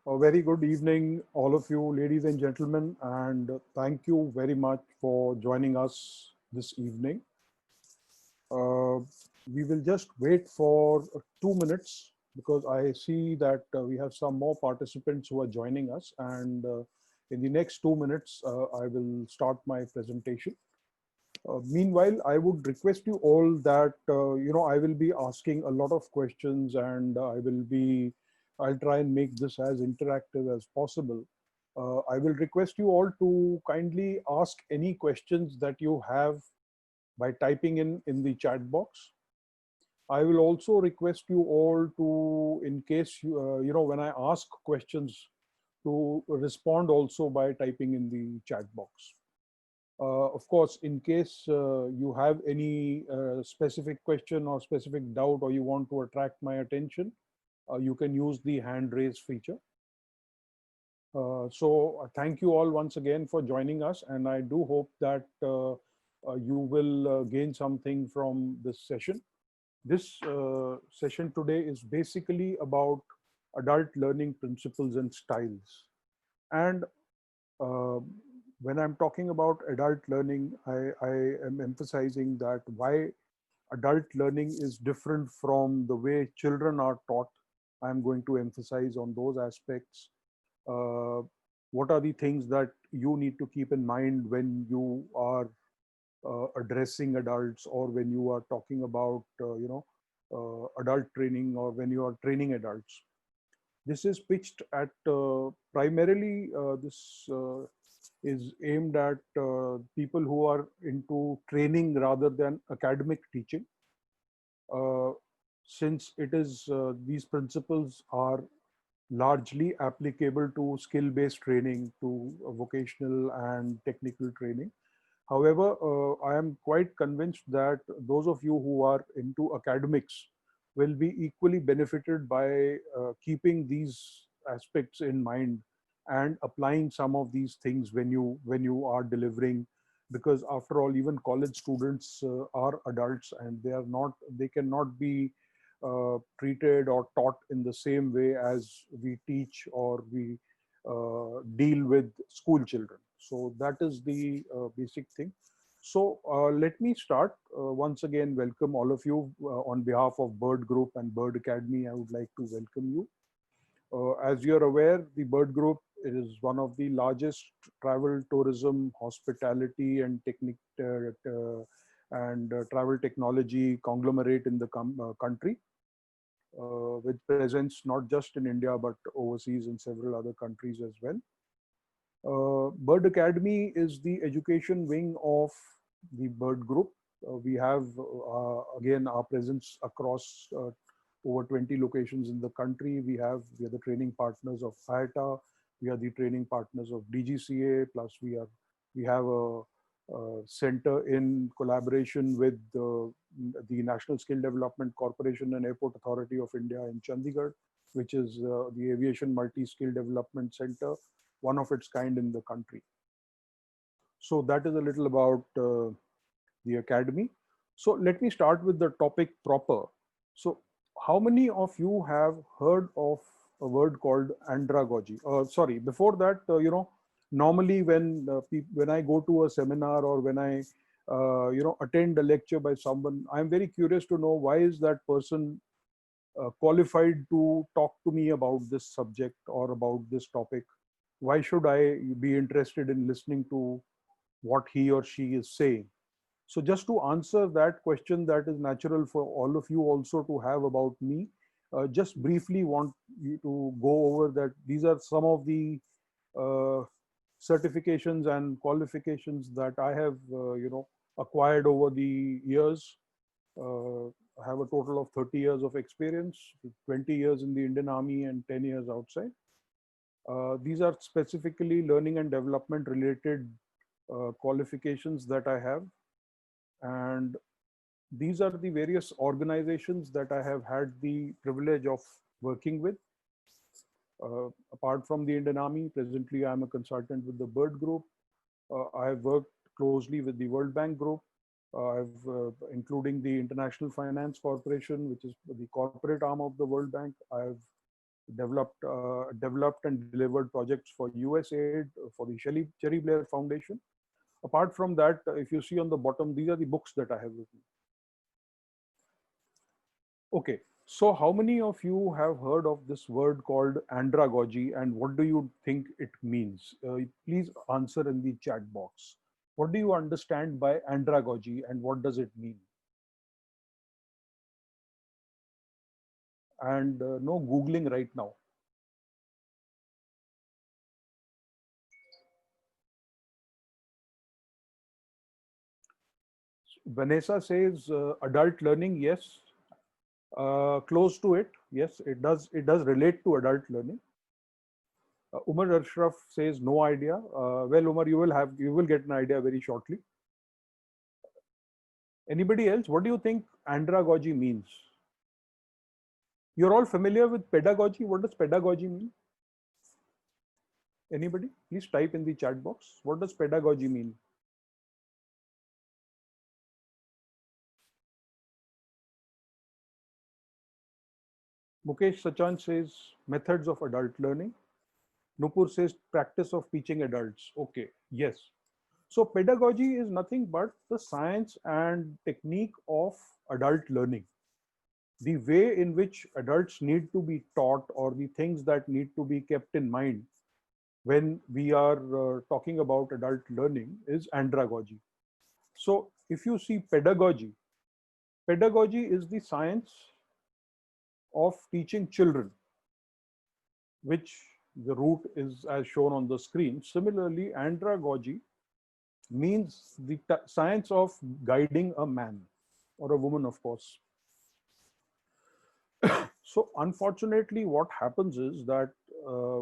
A very good evening, all of you, ladies and gentlemen, and thank you very much for joining us this evening. Uh, we will just wait for 2 minutes because I see that we have some more participants who are joining us, and in the next 2 minutes, I will start my presentation. Meanwhile, I would request you all that, I will be asking a lot of questions and I'll try and make this as interactive as possible. I will request you all to kindly ask any questions that you have by typing in the chat box. I will also request you all to, in case when I ask questions, to respond also by typing in the chat box. Of course, in case you have any specific question or specific doubt or you want to attract my attention, you can use the hand raise feature. Thank you all once again for joining us, and I do hope that you will gain something from this session. This session today is basically about adult learning principles and styles. And uh, when I'm talking about adult learning, I am emphasizing that why adult learning is different from the way children are taught. I'm going to emphasize on those aspects. Uh, what are the things that you need to keep in mind when you are addressing adults, or when you are talking about, adult training, or when you are training adults? This is pitched at primarily this is aimed at people who are into training rather than academic teaching. Uh, since it is these principles are largely applicable to skill-based training, to vocational and technical training. However, I am quite convinced that those of you who are into academics will be equally benefited by keeping these aspects in mind and applying some of these things when you are delivering, because after all, even college students are adults, and they cannot be treated or taught in the same way as we teach or we deal with school children. So that is the basic thing. So let me start. Once again, welcome all of you on behalf of Bird Group and Bird Academy. I would like to welcome you. As you're aware, the Bird Group is one of the largest travel, tourism, hospitality, and travel technology conglomerate in the country, with presence not just in India but overseas in several other countries as well. Bird Academy is the education wing of the Bird Group. We have, again, our presence across over 20 locations in the country. We are the training partners of IATA. We are the training partners of DGCA. Plus, we have a center in collaboration with the National Skill Development Corporation and Airport Authority of India in Chandigarh, which is the Aviation Multi-Skill Development Center, one of its kind in the country. So that is a little about the academy. So let me start with the topic proper. So how many of you have heard of a word called andragogy? Sorry, before that, normally when I go to a seminar, or when I attend a lecture by someone, I'm very curious to know, why is that person qualified to talk to me about this subject or about this topic? Why should I be interested in listening to what he or she is saying? So just to answer that question, that is natural for all of you also to have about me, just briefly want you to go over that these are some of the uh, certifications and qualifications that I have acquired over the years. I have a total of 30 years of experience, 20 years in the Indian Army and 10 years outside. These are specifically learning and development related qualifications that I have. And these are the various organizations that I have had the privilege of working with. Apart from the Indian Army, presently I'm a consultant with the Bird Group. I have worked closely with the World Bank Group, including the International Finance Corporation, which is the corporate arm of the World Bank. I've developed and delivered projects for USAID, for the Cherry Blair Foundation. Apart from that, if you see on the bottom, these are the books that I have written. Okay, so how many of you have heard of this word called andragogy, and what do you think it means? Please answer in the chat box. What do you understand by andragogy and what does it mean? And no Googling right now. Vanessa says adult learning, yes. Close to it, yes, it does. It does relate to adult learning. Umar Ashraf says no idea. Well, Umar, you will get an idea very shortly. Anybody else? What do you think andragogy means? You're all familiar with pedagogy. What does pedagogy mean? Anybody? Please type in the chat box. What does pedagogy mean? Mukesh Sachan says methods of adult learning. Nupur says practice of teaching adults. Okay, yes. So pedagogy is nothing but the science and technique of adult learning. The way in which adults need to be taught, or the things that need to be kept in mind when we are talking about adult learning, is andragogy. So if you see pedagogy, pedagogy is the science of teaching children, which the root is as shown on the screen. Similarly, andragogy means the science of guiding a man or a woman, of course. So unfortunately, what happens is that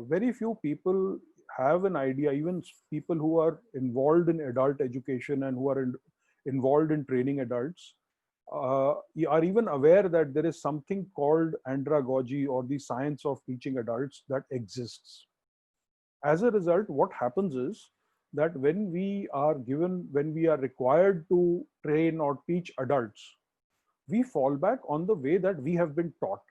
very few people have an idea, even people who are involved in adult education and who are involved in training adults, are even aware that there is something called andragogy, or the science of teaching adults, that exists. As a result, what happens is that when we are required to train or teach adults, we fall back on the way that we have been taught.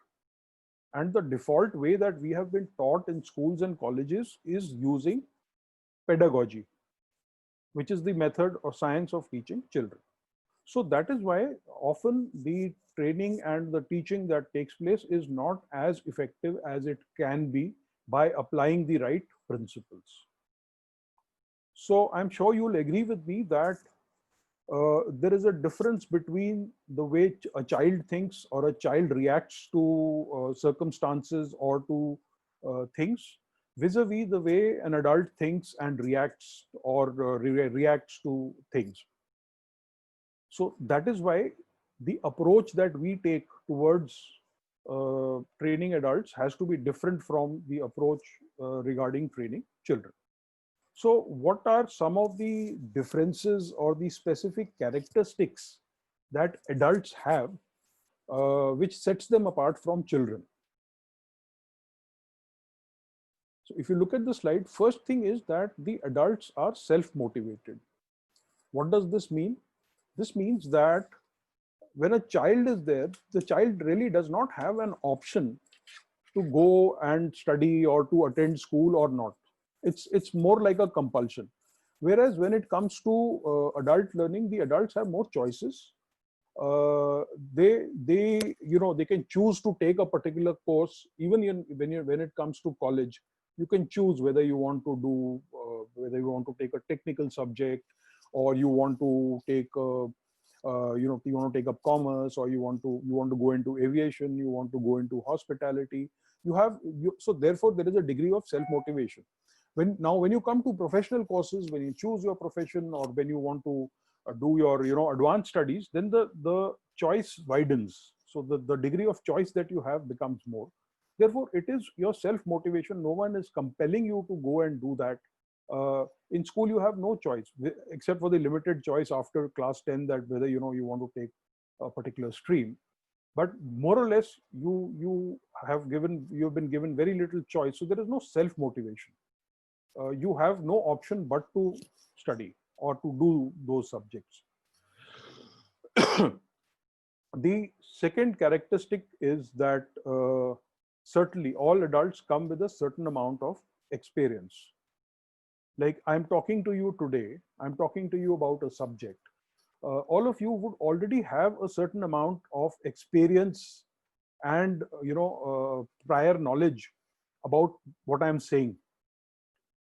And the default way that we have been taught in schools and colleges is using pedagogy, which is the method or science of teaching children. So that is why often the training and the teaching that takes place is not as effective as it can be by applying the right principles. So I'm sure you'll agree with me that there is a difference between the way a child thinks or a child reacts to circumstances or to things, vis-a-vis the way an adult thinks and reacts, or reacts to things. So that is why the approach that we take towards training adults has to be different from the approach regarding training children. So what are some of the differences or the specific characteristics that adults have, which sets them apart from children? So if you look at the slide, first thing is that the adults are self-motivated. What does this mean? This means that when a child is there, the child really does not have an option to go and study or to attend school or not. It's more like a compulsion. Whereas when it comes to adult learning, the adults have more choices. They can choose to take a particular course. Even when it comes to college, you can choose whether you want to do whether you want to take a technical subject, or you want to take you want to take up commerce, or you want to go into aviation, you want to go into hospitality. So therefore there is a degree of self motivation. When you come to professional courses, when you choose your profession, or when you want to do your advanced studies, then the choice widens. So the degree of choice that you have becomes more. Therefore it is your self motivation. No one is compelling you to go and do that. In school you have no choice, except for the limited choice after class 10, that whether you want to take a particular stream. But more or less you have been given very little choice. So there is no self motivation. You have no option but to study or to do those subjects. The second characteristic is that certainly all adults come with a certain amount of experience. Like I'm talking to you today, I'm talking to you about a subject. All of you would already have a certain amount of experience and prior knowledge about what I'm saying.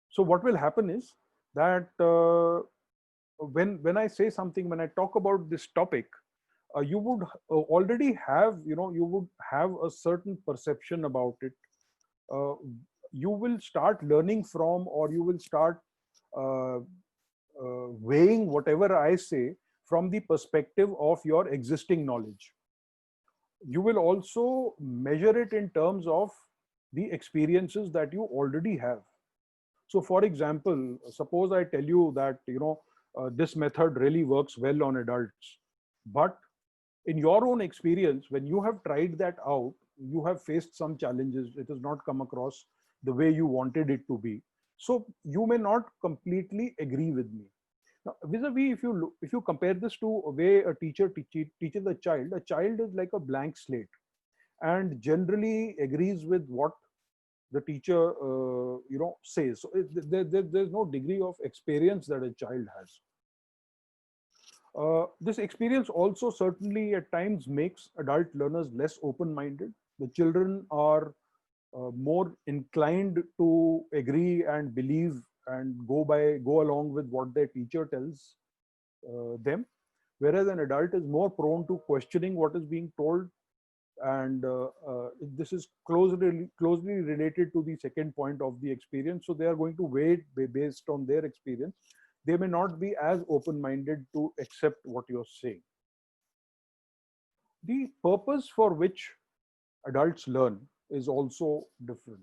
So what will happen is that when I say something, when I talk about this topic, you would already have, you would have a certain perception about it. uh, you will start learning from, or you will start uh, weighing whatever I say from the perspective of your existing knowledge. You will also measure it in terms of the experiences that you already have. So for example, suppose I tell you that this method really works well on adults, but in your own experience, when you have tried that out, you have faced some challenges. It has not come across the way you wanted it to be. So you may not completely agree with me. Now, vis-a-vis, if you compare this to a way a teacher teaches a child is like a blank slate and generally agrees with what the teacher says. So there's no degree of experience that a child has. This experience also certainly at times makes adult learners less open-minded. The children are more inclined to agree and believe and go along with what their teacher tells them, whereas an adult is more prone to questioning what is being told. And this is closely related to the second point of the experience. So they are going to weigh it based on their experience. They may not be as open-minded to accept what you're saying. The purpose for which adults learn is also different.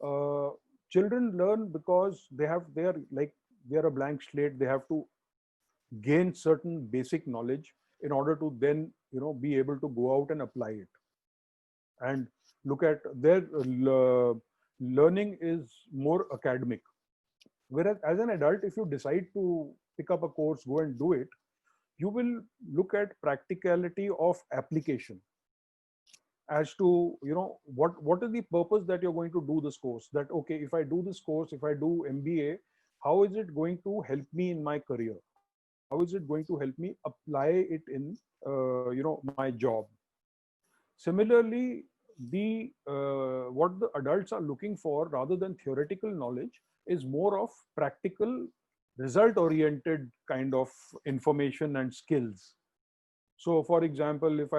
Uh, Children learn because they're a blank slate. They have to gain certain basic knowledge in order to then be able to go out and apply it. And look at their learning is more academic. Whereas as an adult, if you decide to pick up a course, go and do it, you will look at practicality of application as to what is the purpose that you're going to do this course. That okay, if I do this course, if I do MBA, how is it going to help me in my career? How is it going to help me apply it in my job? Similarly, the what the adults are looking for rather than theoretical knowledge is more of practical, result oriented kind of information and skills. So for example, if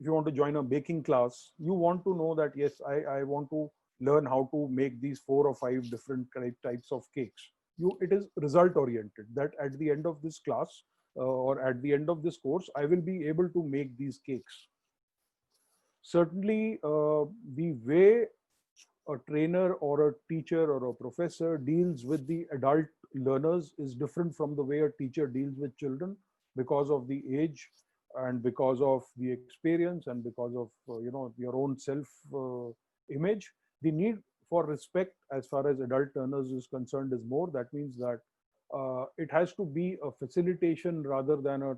you want to join a baking class, you want to know that yes, I want to learn how to make these 4 or 5 different types of cakes. It is result oriented, that at the end of this class or at the end of this course, I will be able to make these cakes. Certainly, the way a trainer or a teacher or a professor deals with the adult learners is different from the way a teacher deals with children, because of the age and because of the experience and because of your own self image. The need for respect as far as adult learners is concerned is more. That means that it has to be a facilitation rather than a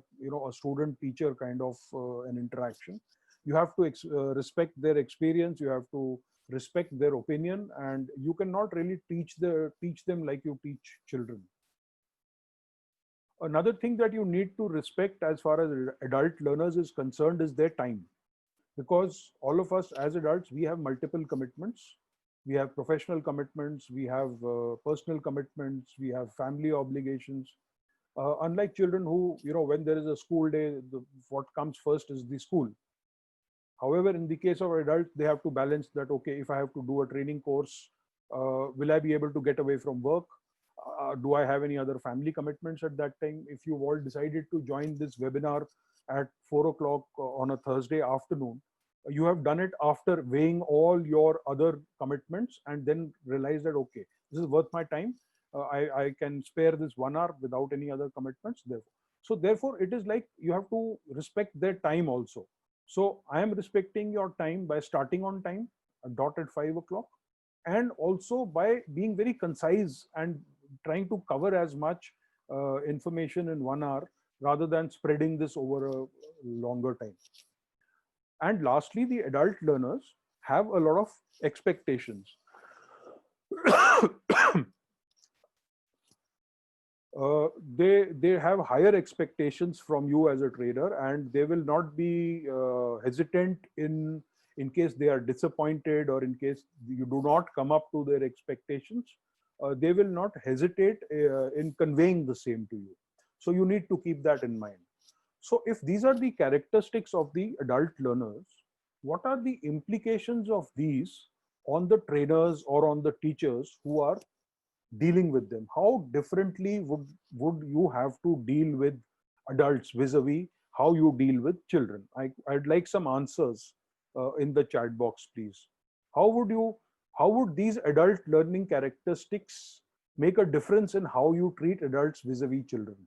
student teacher kind of an interaction. You have to respect their experience, you have to respect their opinion, and you cannot really teach them like you teach children. Another thing that you need to respect as far as adult learners is concerned is their time, because all of us as adults, we have multiple commitments. We have professional commitments, we have personal commitments, we have family obligations. Unlike children who, when there is a school day, what comes first is the school. However, in the case of adults, they have to balance that, okay, if I have to do a training course, will I be able to get away from work? Do I have any other family commitments at that time? If you've all decided to join this webinar at 4 o'clock on a Thursday afternoon, you have done it after weighing all your other commitments and then realize that, okay, this is worth my time. I can spare this 1 hour without any other commitments. Therefore, it is like you have to respect their time also. So I am respecting your time by starting on time, a dot at 5 o'clock, and also by being very concise and trying to cover as much information in 1 hour rather than spreading this over a longer time. And lastly, the adult learners have a lot of expectations. They have higher expectations from you as a trader, and they will not be hesitant in case they are disappointed, or in case you do not come up to their expectations. They will not hesitate in conveying the same to you. So you need to keep that in mind. So if these are the characteristics of the adult learners, what are the implications of these on the trainers or on the teachers who are dealing with them? How differently would you have to deal with adults vis-a-vis how you deal with children? I'd like some answers in the chat box, please. How would you, how would these adult learning characteristics make a difference in how you treat adults vis-a-vis children?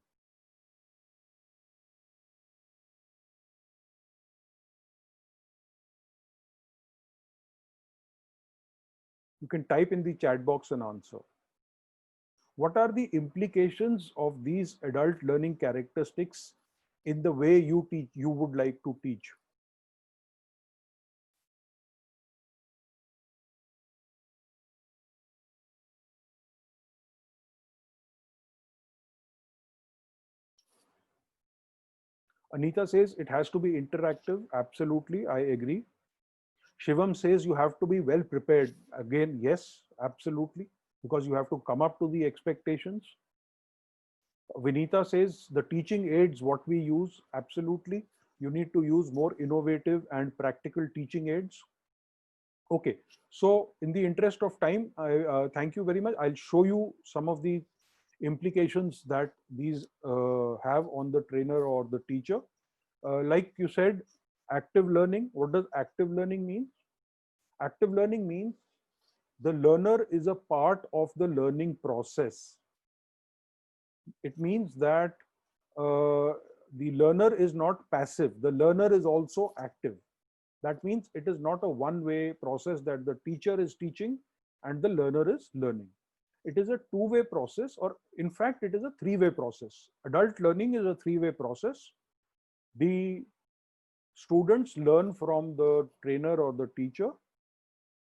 You can type in the chat box and answer. What are the implications of these adult learning characteristics in the way you teach, you would like to teach? Anita says it has to be interactive. Absolutely, I agree. Shivam says you have to be well prepared. Again, yes, absolutely, because you have to come up to the expectations. Vinita says the teaching aids, what we use, absolutely. You need to use more innovative and practical teaching aids. Okay, so in the interest of time, I thank you very much. I'll show you some of the implications that these have on the trainer or the teacher. Like you said, active learning. What does active learning mean? Active learning means the learner is a part of the learning process. It means that the learner is not passive. The learner is also active. That means it is not a one-way process that the teacher is teaching and the learner is learning. It is a two-way process, or in fact, it is a three-way process. Adult learning is a three-way process. The students learn from the trainer or the teacher.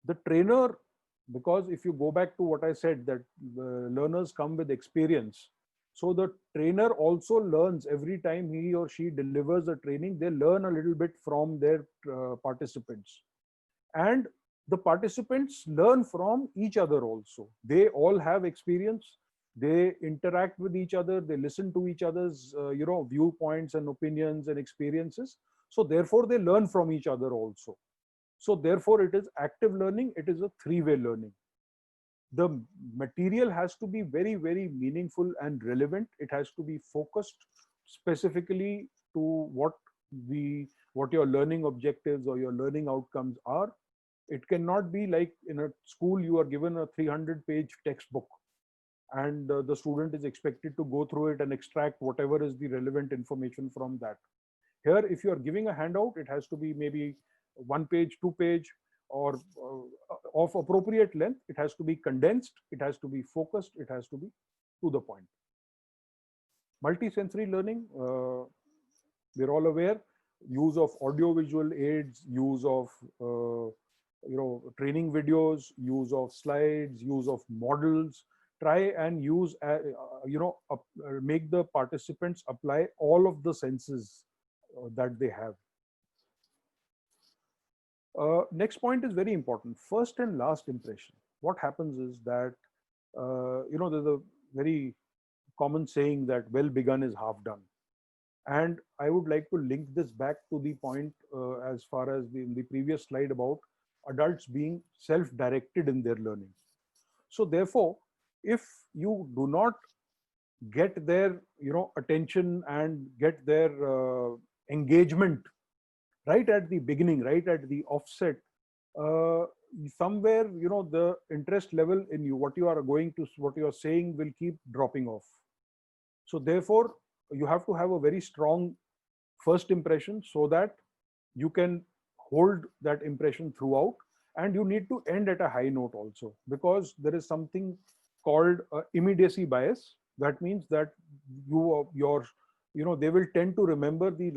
The trainer, because if you go back to what I said, that the learners come with experience. So the trainer also learns every time he or she delivers a training, they learn a little bit from their participants. And the participants learn from each other also. They all have experience. They interact with each other. They listen to each other's, viewpoints and opinions and experiences. So therefore, they learn from each other also. So therefore, it is active learning. It is a three-way learning. The material has to be very, very meaningful and relevant. It has to be focused specifically to what your learning objectives or your learning outcomes are. It cannot be like in a school, you are given a 300-page textbook and the student is expected to go through it and extract whatever is the relevant information from that. Here, if you are giving a handout, it has to be maybe 1 page, 2 page, or of appropriate length. It has to be condensed, it has to be focused, it has to be to the point. Multisensory learning, we're all aware, use of audio visual aids, use of training videos, use of slides, use of models. Try and use make the participants apply all of the senses that they have. Next point is very important. First and last impression. What happens is that there's a very common saying that well begun is half done. And I would like to link this back to the point as far as in the previous slide about adults being self-directed in their learning. So therefore, if you do not get their attention and get their engagement right at the beginning, right at the offset, somewhere the interest level in you, what you are saying will keep dropping off. So therefore, you have to have a very strong first impression so that you can hold that impression throughout, and you need to end at a high note also, because there is something called immediacy bias. That means that they will tend to remember the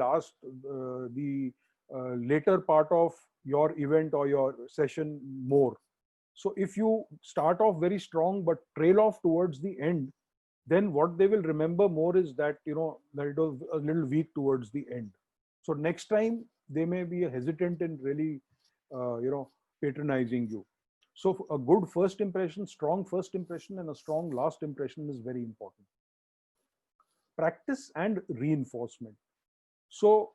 later part of your event or your session more. So if you start off very strong but trail off towards the end, then what they will remember more is that, that it was a little weak towards the end. So next time they may be hesitant in really, patronizing you. So a good first impression, strong first impression, and a strong last impression is very important. Practice and reinforcement. So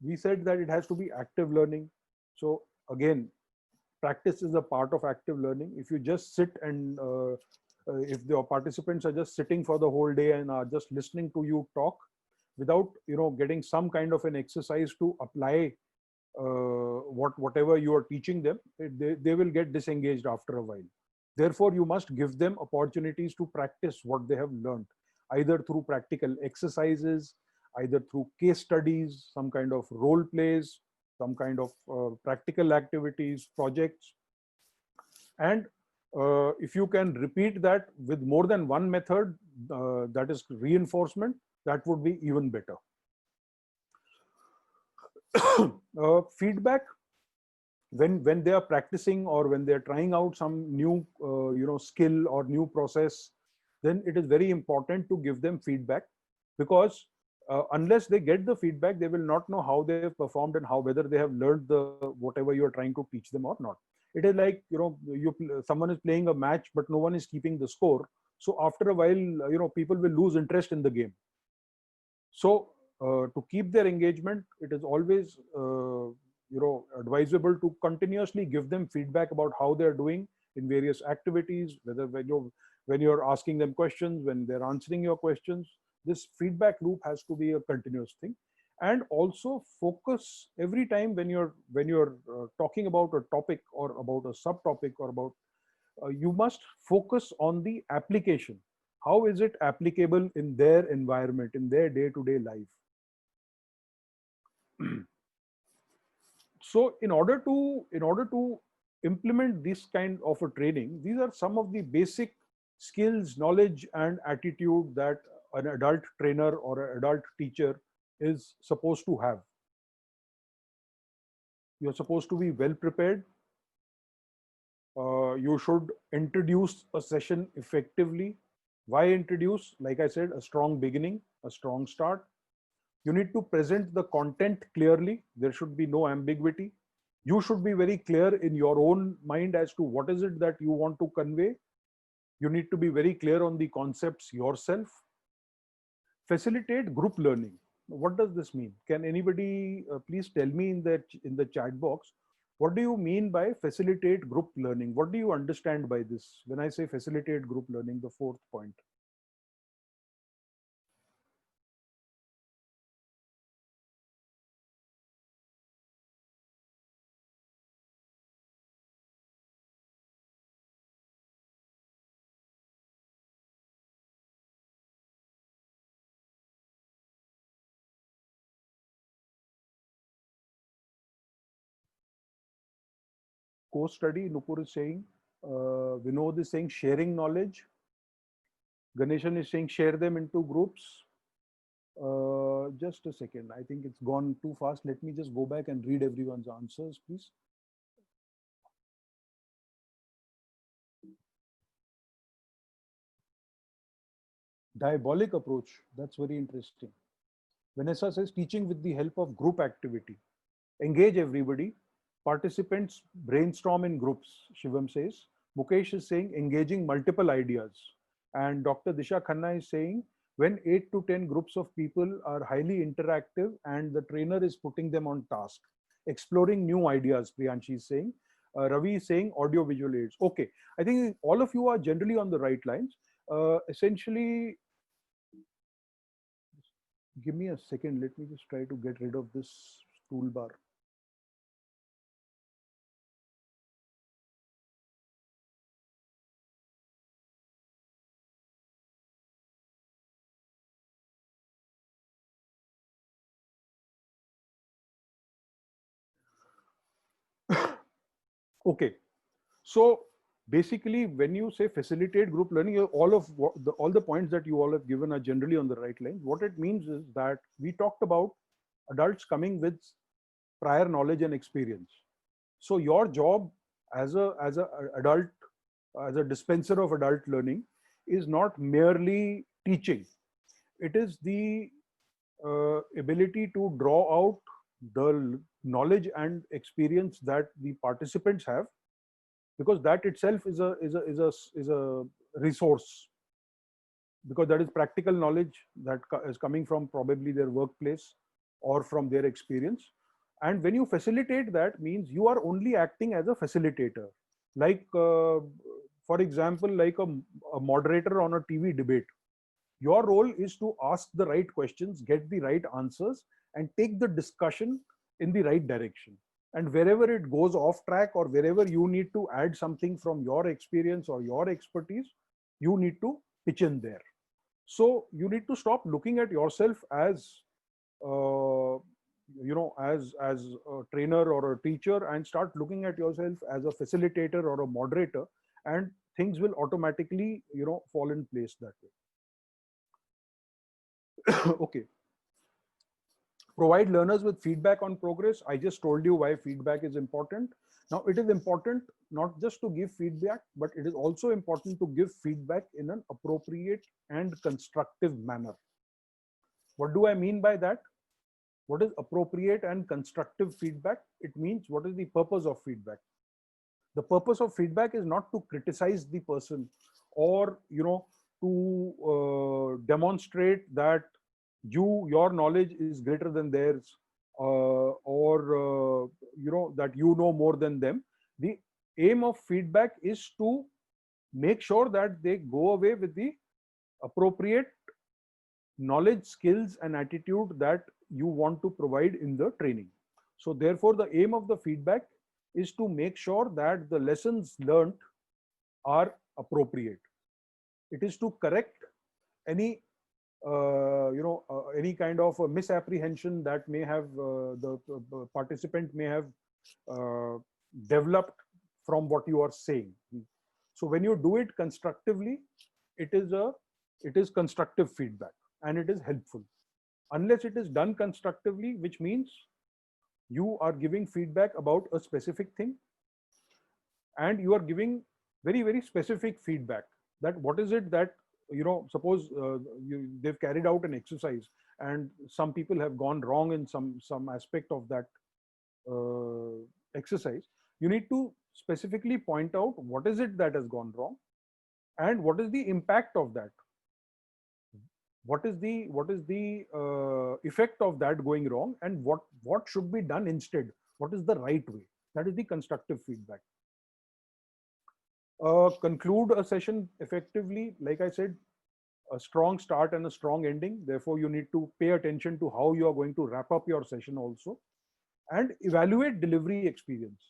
we said that it has to be active learning. So again, practice is a part of active learning. If you just sit and if the participants are just sitting for the whole day and are just listening to you talk without getting some kind of an exercise to apply whatever you are teaching them, they will get disengaged after a while. Therefore, you must give them opportunities to practice what they have learned, either through practical exercises, either through case studies, some kind of role plays, some kind of practical activities, projects. And if you can repeat that with more than one method, that is reinforcement, that would be even better. Feedback, when they are practicing or when they are trying out some new skill or new process, then it is very important to give them feedback, because unless they get the feedback, they will not know how they have performed and how whether they have learned the whatever you are trying to teach them or not. It is like someone is playing a match but no one is keeping the score. So after a while, people will lose interest in the game. So to keep their engagement, it is always advisable to continuously give them feedback about how they're doing in various activities, whether when you're asking them questions, when they're answering your questions. This feedback loop has to be a continuous thing. And also focus every time when you're talking about a topic or about a subtopic or about you must focus on the application. How is it applicable in their environment, in their day-to-day life? So in order to implement this kind of a training, these are some of the basic skills, knowledge, and attitude that an adult trainer or an adult teacher is supposed to have. You're supposed to be well prepared. You should introduce a session effectively. Why introduce? Like I said, a strong beginning, a strong start. You need to present the content clearly. There should be no ambiguity. You should be very clear in your own mind as to what is it that you want to convey. You need to be very clear on the concepts yourself. Facilitate group learning. What does this mean? Can anybody please tell me in the chat box, what do you mean by facilitate group learning? What do you understand by this when I say facilitate group learning, the fourth point? Co-study, Nupur is saying. Vinod is saying sharing knowledge. Ganeshan is saying share them into groups. Just a second. I think it's gone too fast. Let me just go back and read everyone's answers, please. Diabolic approach. That's very interesting. Vanessa says teaching with the help of group activity. Engage everybody. Participants brainstorm in groups, Shivam says. Mukesh is saying engaging multiple ideas. And Dr. Disha Khanna is saying when 8 to 10 groups of people are highly interactive and the trainer is putting them on task. Exploring new ideas, Priyanshi is saying. Ravi is saying audio visual aids. Okay, I think all of you are generally on the right lines. Essentially, give me a second. Let me just try to get rid of this toolbar. Okay, so basically, when you say facilitate group learning, all the points that you all have given are generally on the right line. What it means is that we talked about adults coming with prior knowledge and experience. So your job as a adult, as a dispenser of adult learning, is not merely teaching. It is the ability to draw out the knowledge and experience that the participants have, because that itself is a resource, because that is practical knowledge that is coming from probably their workplace or from their experience. And when you facilitate, that means you are only acting as a facilitator. Like for example, like a moderator on a TV debate, your role is to ask the right questions, get the right answers, and take the discussion in the right direction. And wherever it goes off track, or wherever you need to add something from your experience or your expertise, you need to pitch in there. So you need to stop looking at yourself as as a trainer or a teacher, and start looking at yourself as a facilitator or a moderator, and things will automatically fall in place that way. Okay. Provide learners with feedback on progress. I just told you why feedback is important. Now, it is important not just to give feedback, but it is also important to give feedback in an appropriate and constructive manner. What do I mean by that? What is appropriate and constructive feedback? It means, what is the purpose of feedback? The purpose of feedback is not to criticize the person, or to demonstrate that your knowledge is greater than theirs, or that you know more than them. The aim of feedback is to make sure that they go away with the appropriate knowledge, skills, and attitude that you want to provide in the training. So therefore, the aim of the feedback is to make sure that the lessons learned are appropriate. It is to correct any any kind of a misapprehension that may have the participant may have developed from what you are saying. So when you do it constructively, it is constructive feedback, and it is helpful. Unless it is done constructively, which means you are giving feedback about a specific thing, and you are giving very, very specific feedback, that what is it that suppose they've carried out an exercise, and some people have gone wrong in some aspect of that exercise. You need to specifically point out what is it that has gone wrong, and what is the impact of that. What is the effect of that going wrong, and what should be done instead? What is the right way? That is the constructive feedback. Conclude a session effectively. Like I said, a strong start and a strong ending. Therefore, you need to pay attention to how you are going to wrap up your session also, and evaluate delivery experience.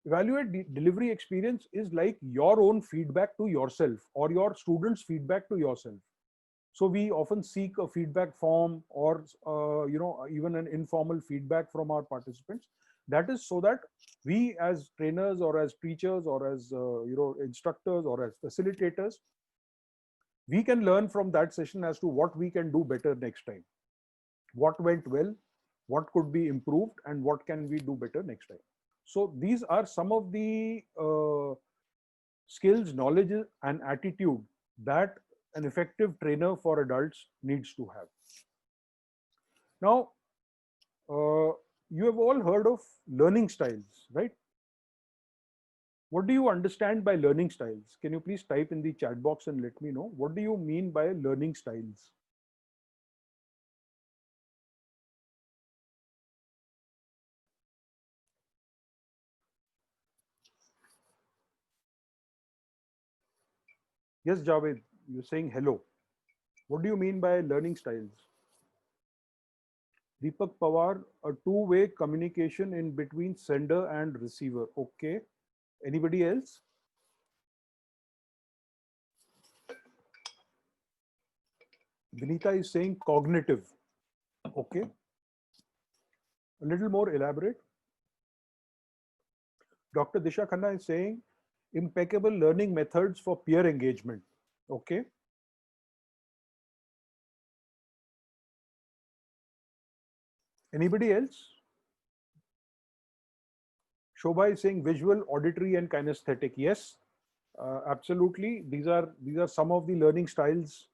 Evaluate delivery experience is like your own feedback to yourself, or your students' feedback to yourself. So we often seek a feedback form, or even an informal feedback from our participants. That is so that we, as trainers or as teachers or as instructors or as facilitators, we can learn from that session as to what we can do better next time. What went well, what could be improved, and what can we do better next time. So these are some of the skills, knowledge, and attitude that an effective trainer for adults needs to have. Now, you have all heard of learning styles, right? What do you understand by learning styles? Can you please type in the chat box and let me know? What do you mean by learning styles? Yes, Javed, you're saying hello. What do you mean by learning styles? Deepak Pawar, a two-way communication in between sender and receiver. Okay. Anybody else? Vinita is saying cognitive. Okay. A little more elaborate. Dr. Disha Khanna is saying impeccable learning methods for peer engagement. Okay. Anybody else? Shobha is saying visual, auditory, and kinesthetic. Yes, absolutely. These are some of the learning styles.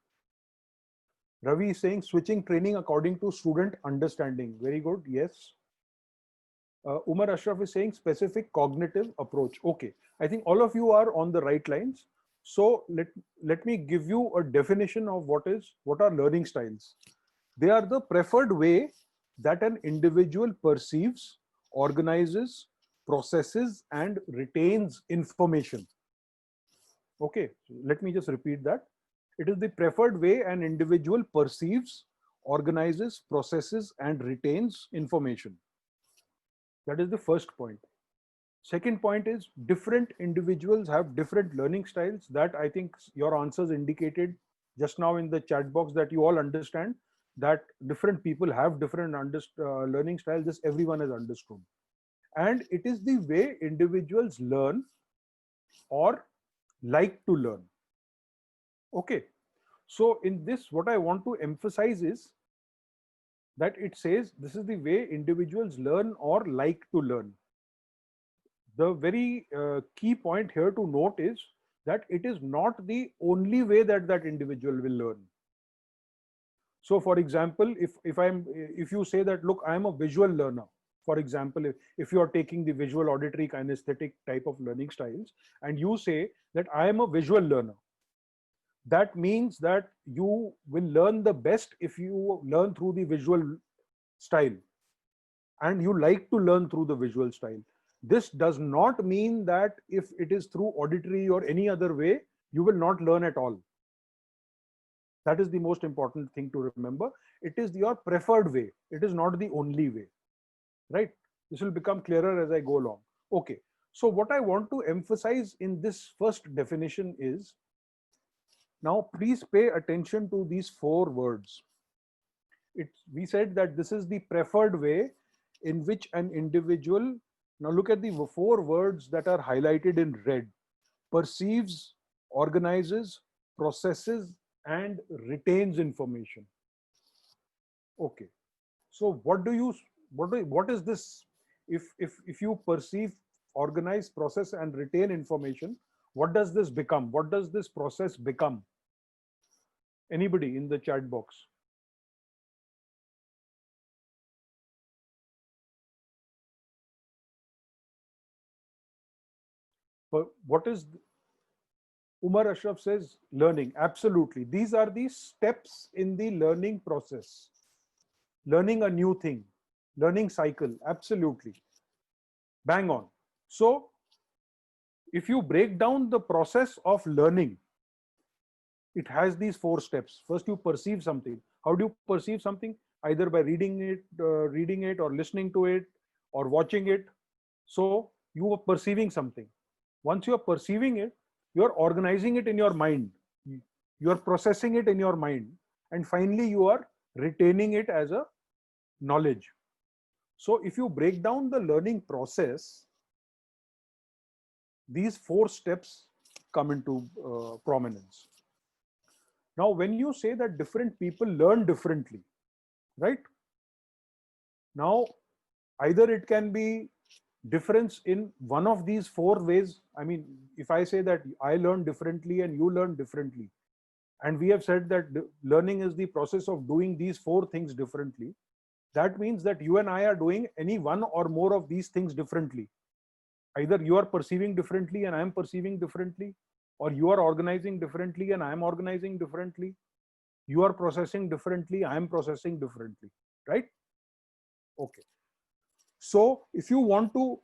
Ravi is saying switching training according to student understanding. Very good. Yes. Umar Ashraf is saying specific cognitive approach. Okay, I think all of you are on the right lines. So let me give you a definition of what are learning styles. They are the preferred way that an individual perceives, organizes, processes, and retains information. Okay, let me just repeat that. It is the preferred way an individual perceives, organizes, processes, and retains information. That is the first point. Second point is different individuals have different learning styles. That I think your answers indicated just now in the chat box, that you all understand that different people have different learning styles. This everyone has understood. And it is the way individuals learn or like to learn. Okay. So in this, what I want to emphasize is that it says this is the way individuals learn or like to learn. The very key point here to note is that it is not the only way that that individual will learn. So for example, if you say that, look, I am a visual learner, for example, if you are taking the visual, auditory, kinesthetic type of learning styles, and you say that I am a visual learner, that means that you will learn the best if you learn through the visual style, and you like to learn through the visual style. This does not mean that if it is through auditory or any other way, you will not learn at all. That is the most important thing to remember. It is your preferred way. It is not the only way, right? This will become clearer as I go along. Okay. So what I want to emphasize in this first definition is, now please pay attention to these 4 words. We said that this is the preferred way in which an individual, now look at the 4 words that are highlighted in red: perceives, organizes, processes, and retains information. Okay. So what is this? If you perceive, organize, process, and retain information, what does this become? What does this process become? Anybody in the chat box? But what is Umar Ashraf says learning? Absolutely. These are the steps in the learning process. Learning a new thing, learning cycle. Absolutely. Bang on. So if you break down the process of learning, it has these 4 steps. First, you perceive something. How do you perceive something? Either by reading it or listening to it or watching it. So you are perceiving something. Once you are perceiving it, you are organizing it in your mind. You are processing it in your mind. And finally, you are retaining it as a knowledge. So if you break down the learning process, these 4 steps come into prominence. Now, when you say that different people learn differently, right? Now, either it can be difference in one of these 4 ways. I mean, if I say that I learn differently and you learn differently, and we have said that learning is the process of doing these 4 things differently, that means that you and I are doing any one or more of these things differently. Either you are perceiving differently and I am perceiving differently, or you are organizing differently and I am organizing differently. You are processing differently, I am processing differently, right? Okay. So if you want to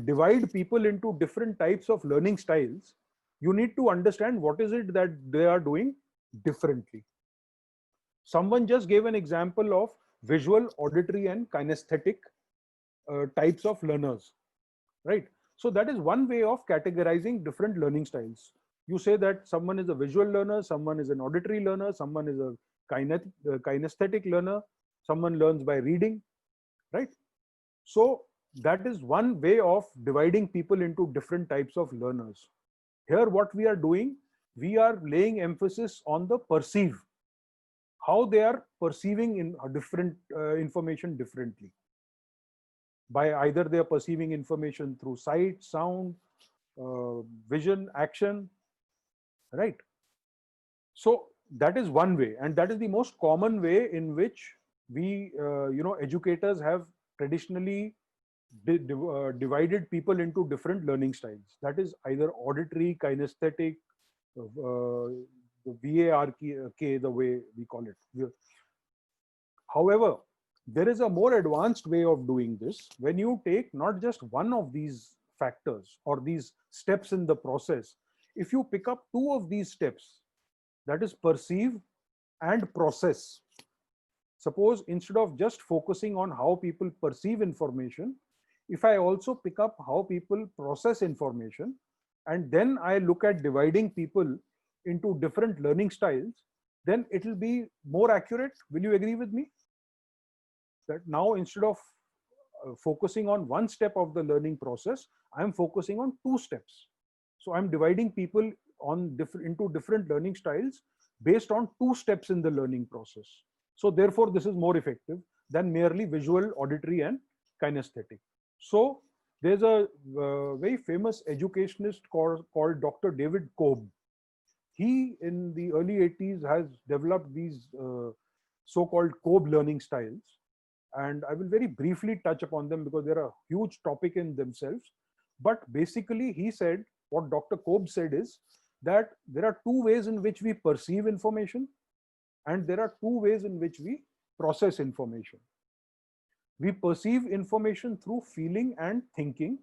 divide people into different types of learning styles, you need to understand what is it that they are doing differently. Someone just gave an example of visual, auditory, and kinesthetic types of learners, right? So that is one way of categorizing different learning styles. You say that someone is a visual learner, someone is an auditory learner, someone is a kinesthetic learner, someone learns by reading, right? So that is one way of dividing people into different types of learners. Here, what we are doing, we are laying emphasis on the perceive, how they are perceiving in different information differently. by either they are perceiving information through sight, sound, vision, action, right? So that is one way, and that is the most common way in which we, educators have traditionally divided people into different learning styles. That is either auditory, kinesthetic, the VARK, the way we call it. However, there is a more advanced way of doing this when you take not just one of these factors or these steps in the process. If you pick up two of these steps, that is perceive and process. Suppose instead of just focusing on how people perceive information, if I also pick up how people process information, and then I look at dividing people into different learning styles, then it will be more accurate. Will you agree with me? That now instead of focusing on one step of the learning process, I'm focusing on two steps. So I'm dividing people into different learning styles based on two steps in the learning process. So therefore, this is more effective than merely visual, auditory, and kinesthetic. So there's a very famous educationist called Dr. David Cobb. He, in the early 80s, has developed these so-called Cobb learning styles. And I will very briefly touch upon them because they're a huge topic in themselves. But basically, he said, what Dr. Cobb said is that there are two ways in which we perceive information, and there are two ways in which we process information. We perceive information through feeling and thinking,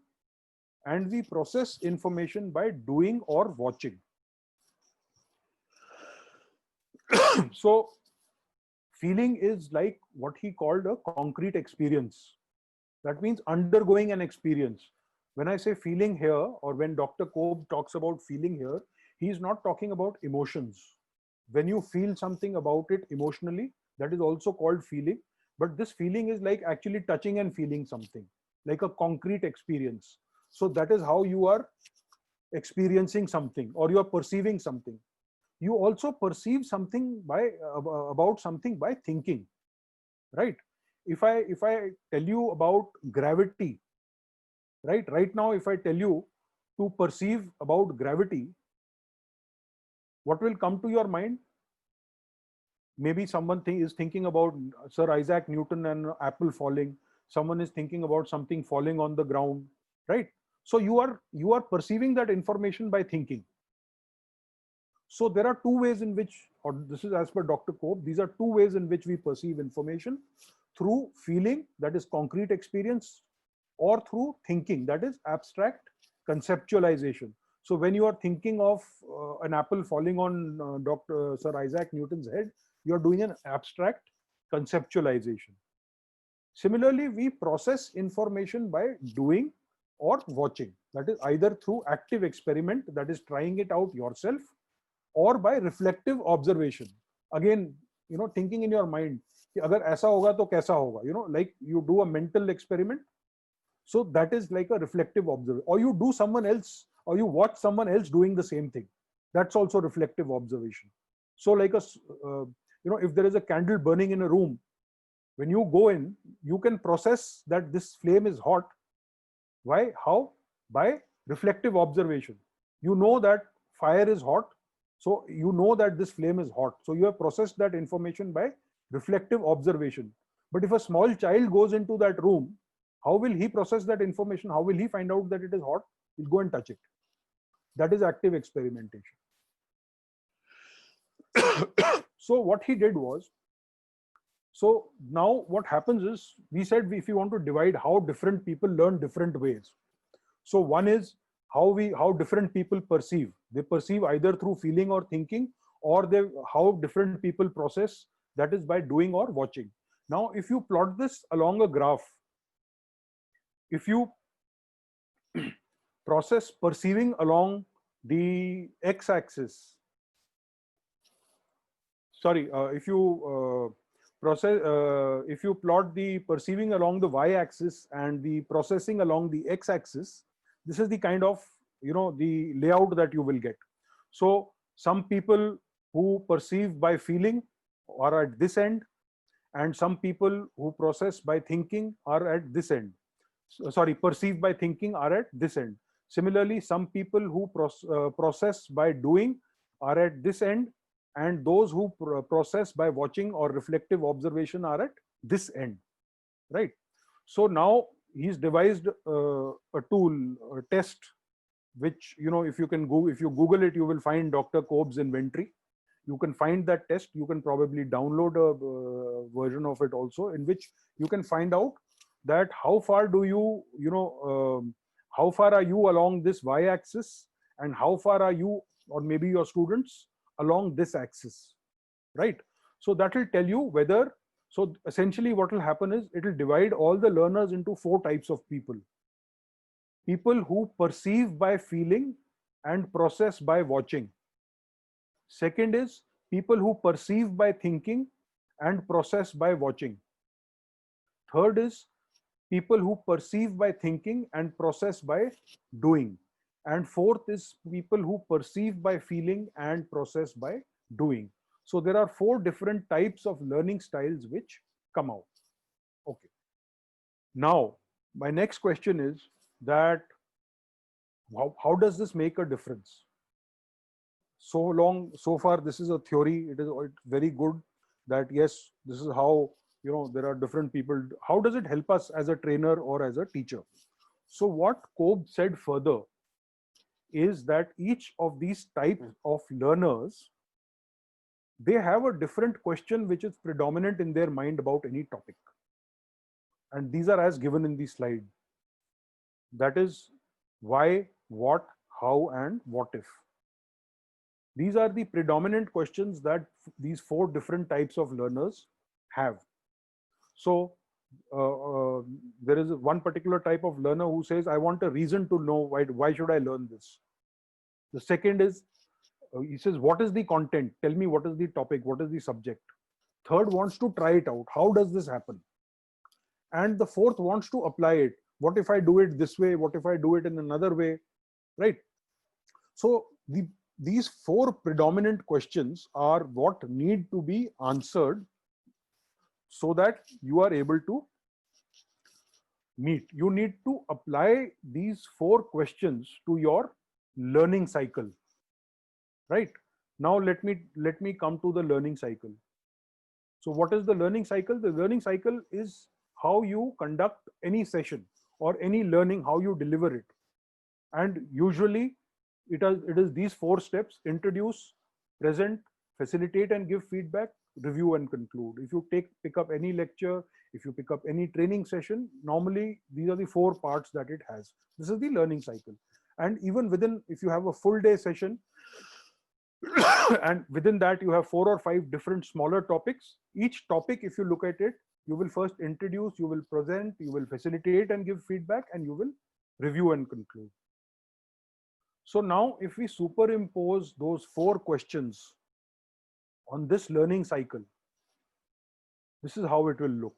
and we process information by doing or watching. So feeling is like what he called a concrete experience. That means undergoing an experience. When I say feeling here, or when Dr. Cobb talks about feeling here, he is not talking about emotions. When you feel something about it emotionally, that is also called feeling. But this feeling is like actually touching and feeling something, like a concrete experience. So that is how you are experiencing something, or you are perceiving something. You also perceive something by about something by thinking, right? If I tell you about gravity, right now, if I tell you to perceive about gravity, what will come to your mind? Maybe someone is thinking about Sir Isaac Newton and an apple falling. Someone is thinking about something falling on the ground, right? So you are perceiving that information by thinking. So there are two ways in which, or this is as per Dr. Cobb, these are two ways in which we perceive information: through feeling, that is concrete experience, or through thinking, that is abstract conceptualization. So when you are thinking of an apple falling on Dr. Sir Isaac Newton's head, you are doing an abstract conceptualization. Similarly, we process information by doing or watching, that is either through active experiment, that is trying it out yourself, or by reflective observation. Again, thinking in your mind, agar aisa hoga to kaisa hoga, like you do a mental experiment. So that is like a reflective observation. Or you do someone else, or you watch someone else doing the same thing. That's also reflective observation. So like if there is a candle burning in a room, when you go in, you can process that this flame is hot. Why? How? By reflective observation. You know that fire is hot. So you know that this flame is hot. So you have processed that information by reflective observation. But if a small child goes into that room, how will he process that information? How will he find out that it is hot? He'll go and touch it. That is active experimentation. So what he did was, so now what happens is, we said if you want to divide how different people learn different ways. So one is how different people perceive. They perceive either through feeling or thinking, or how different people process, that is by doing or watching. Now, if you plot this along a graph, if you process perceiving along the x-axis, sorry, if you plot the perceiving along the y-axis and the processing along the x-axis, this is the kind of the layout that you will get. So some people who perceive by feeling are at this end, and some people who process by thinking are at this end. perceived by thinking are at this end. Similarly, some people who process by doing are at this end, and those who process by watching or reflective observation are at this end, right? So now he's devised a tool, a test, which, you know, if you Google it, you will find Dr. Kolb's inventory. You can find that test. You can probably download a version of it also, in which you can find out that how far do you, how far are you along this y-axis, and how far are you, or maybe your students, along this axis, right? So that will tell you whether, so essentially what will happen is it will divide all the learners into 4 types of people. People who perceive by feeling and process by watching. Second is people who perceive by thinking and process by watching. Third is people who perceive by thinking and process by doing. And fourth is people who perceive by feeling and process by doing. So there are 4 different types of learning styles which come out. Okay. Now, my next question is that how does this make a difference? So far, this is a theory. It is very good that yes, this is how, you know, there are different people. How does it help us as a trainer or as a teacher? So what Kolb said further is that each of these types of learners, they have a different question which is predominant in their mind about any topic. And these are as given in the slide. That is why, what, how, and what if. These are the predominant questions that these 4 different types of learners have. So there is one particular type of learner who says, I want a reason to know why should I learn this. The second is, he says, what is the content? Tell me what is the topic, what is the subject. Third wants to try it out. How does this happen? And the fourth wants to apply it. What if I do it this way? What if I do it in another way? Right? So these 4 predominant questions are what need to be answered so that you are able to meet. You need to apply these 4 questions to your learning cycle. Right? Now let me come to the learning cycle. So what is the learning cycle? The learning cycle is how you conduct any session or any learning, how you deliver it. And usually it is these 4 steps: introduce, present, facilitate and give feedback, review and conclude. If you pick up any lecture, if you pick up any training session, normally these are the 4 parts that it has. This is the learning cycle. And even within, if you have a full day session, and within that you have 4 or 5 different smaller topics. Each topic, if you look at it, you will first introduce, you will present, you will facilitate and give feedback, and you will review and conclude. So now if we superimpose those 4 questions on this learning cycle, this is how it will look.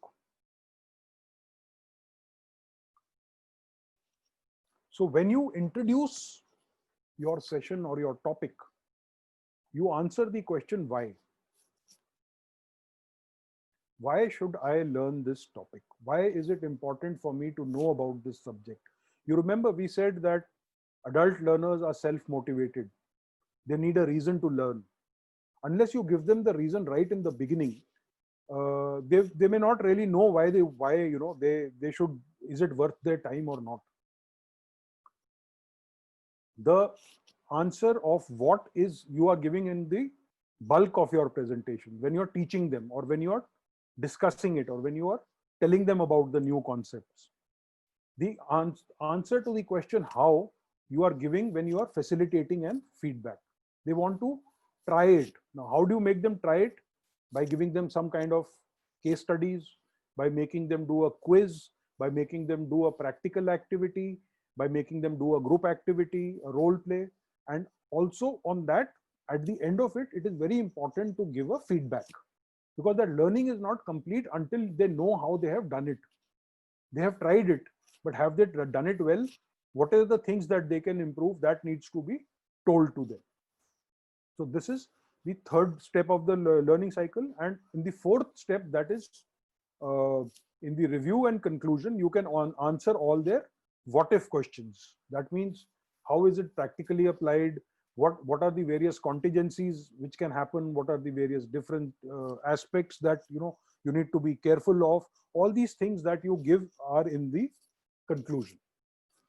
So when you introduce your session or your topic, you answer the question why. Why should I learn this topic? Why is it important for me to know about this subject? You remember we said that adult learners are self-motivated. They need a reason to learn. Unless you give them the reason right in the beginning, they may not really know why they should, is it worth their time or not. The answer of what is you are giving in the bulk of your presentation, when you're teaching them or when you're discussing it or when you are telling them about the new concepts. The answer to the question how, you are giving when you are facilitating and feedback. They want to try it. Now, how do you make them try it? By giving them some kind of case studies, by making them do a quiz, by making them do a practical activity, by making them do a group activity, a role play. And also on that, at the end of it, it is very important to give a feedback, because that learning is not complete until they know how they have done it. They have tried it, but have they done it well? What are the things that they can improve? That needs to be told to them. So this is the 3rd step of the learning cycle. And in the 4th step, that is In the review and conclusion, you can answer all their what if questions. That means, how is it practically applied? What are the various contingencies which can happen? What are the various different aspects that you need to be careful of? All these things that you give are in the conclusion.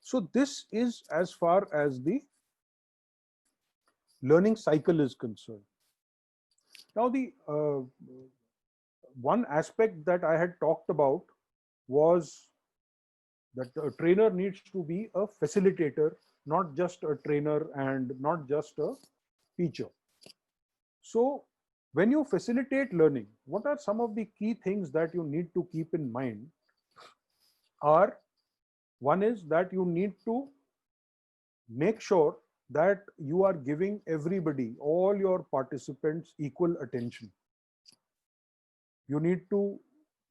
So this is as far as the learning cycle is concerned. Now, the one aspect that I had talked about was that a trainer needs to be a facilitator, not just a trainer and not just a teacher. So when you facilitate learning, what are some of the key things that you need to keep in mind? Are one is that you need to make sure that you are giving everybody, all your participants, equal attention. You need to,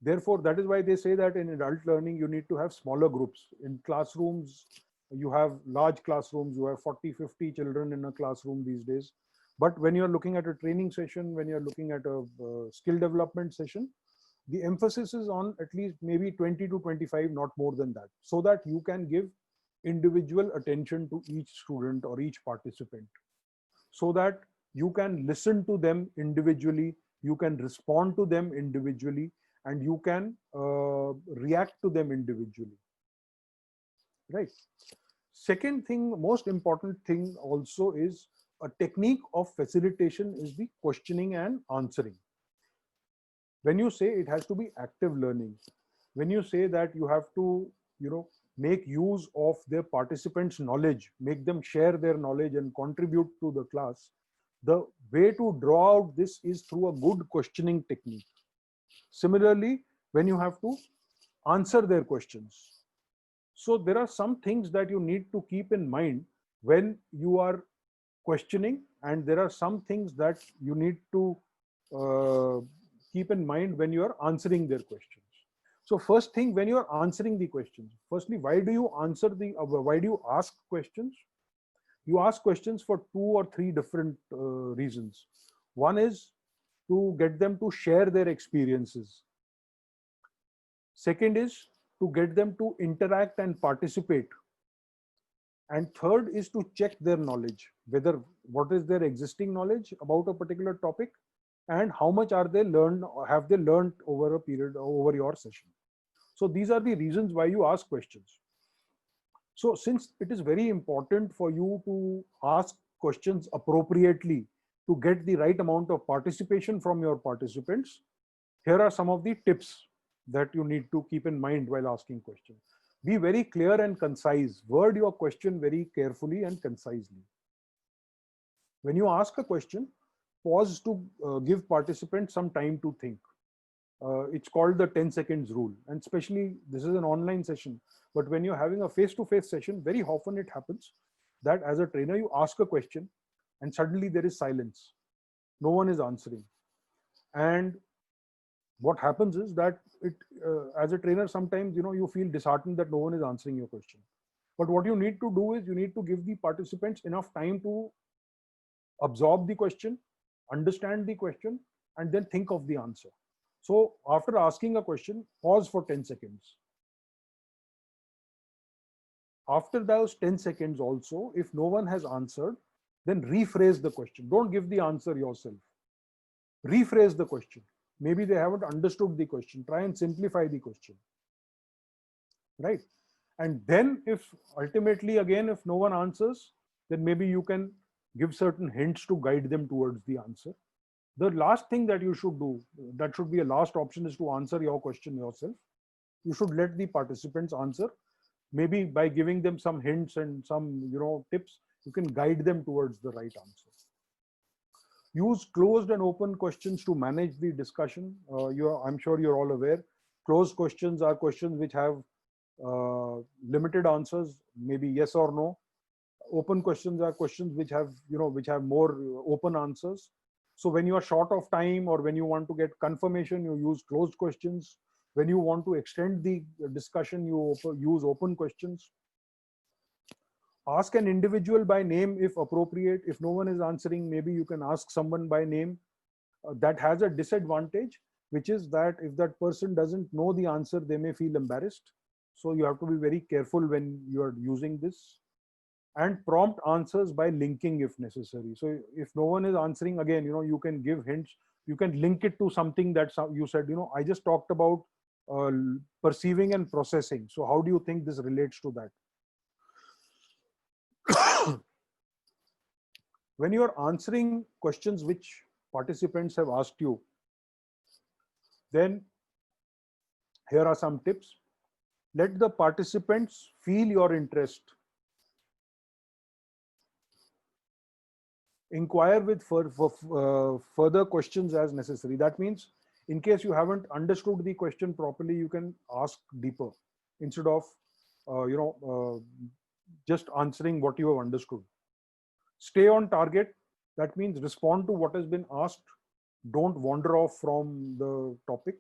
therefore, that is why they say that in adult learning, you need to have smaller groups. In classrooms, you have large classrooms, you have 40, 50 children in a classroom these days. But when you're looking at a training session, when you're looking at a skill development session, the emphasis is on at least maybe 20 to 25, not more than that, so that you can give individual attention to each student or each participant, so that you can listen to them individually, you can respond to them individually, and you can react to them individually, right? Second thing, most important thing also is a technique of facilitation is the questioning and answering. When you say it has to be active learning, when you say that you have to, make use of their participants' knowledge, make them share their knowledge and contribute to the class, the way to draw out this is through a good questioning technique. Similarly, when you have to answer their questions. So there are some things that you need to keep in mind when you are questioning, and there are some things that you need to keep in mind when you are answering their questions. So first thing, when you are answering the questions, firstly, why do you ask questions? You ask questions for 2 or 3 different reasons. One is to get them to share their experiences. Second is to get them to interact and participate. And third is to check their knowledge, whether what is their existing knowledge about a particular topic and how much have they learned over a period, over your session. So these are the reasons why you ask questions. So since it is very important for you to ask questions appropriately to get the right amount of participation from your participants, here are some of the tips that you need to keep in mind while asking questions. Be very clear and concise. Word your question very carefully and concisely. When you ask a question, pause to give participants some time to think. It's called the 10 seconds rule. And especially, this is an online session. But when you're having a face-to-face session, very often it happens that as a trainer, you ask a question and suddenly there is silence. No one is answering. And what happens is that as a trainer, sometimes, you feel disheartened that no one is answering your question. But what you need to do is you need to give the participants enough time to absorb the question, understand the question, and then think of the answer. So after asking a question, pause for 10 seconds. After those 10 seconds also, if no one has answered, then rephrase the question. Don't give the answer yourself. Rephrase the question. Maybe they haven't understood the question. Try and simplify the question. Right? And then if ultimately, again, if no one answers, then maybe you can give certain hints to guide them towards the answer. The last thing that you should do, that should be a last option, is to answer your question yourself. You should let the participants answer. Maybe by giving them some hints and some, tips, you can guide them towards the right answer. Use closed and open questions to manage the discussion. I'm sure you're all aware. Closed questions are questions which have limited answers, maybe yes or no. Open questions are questions which have, which have more open answers. So when you are short of time or when you want to get confirmation, you use closed questions. When you want to extend the discussion, you use open questions. Ask an individual by name if appropriate. If no one is answering, maybe you can ask someone by name. That has a disadvantage. which is that if that person doesn't know the answer, they may feel embarrassed. So you have to be very careful when you are using this. And prompt answers by linking if necessary. So if no one is answering, again, you can give hints. You can link it to something that you said, I just talked about uh, perceiving and processing. So how do you think this relates to that? When you are answering questions which participants have asked you, then here are some tips. Let the participants feel your interest. Inquire with further questions as necessary. That means in case you haven't understood the question properly, you can ask deeper instead of just answering what you have understood. Stay on target. That means respond to what has been asked. Don't wander off from the topic.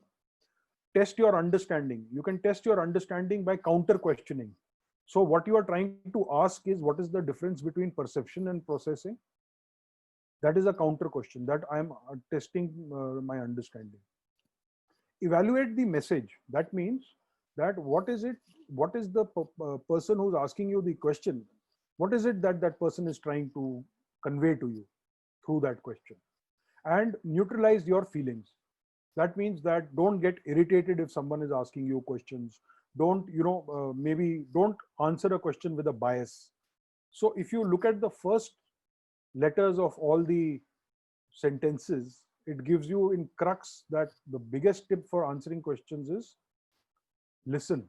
Test your understanding. You can test your understanding by counter questioning. So what you are trying to ask is, what is the difference between perception and processing? That is a counter question that I am testing my understanding. Evaluate the message. That means that what is the person who's asking you the question, what is it that that person is trying to convey to you through that question? And neutralize your feelings. That means that don't get irritated if someone is asking you questions. Don't, maybe don't answer a question with a bias. So if you look at the first letters of all the sentences, it gives you in crux that the biggest tip for answering questions is listen.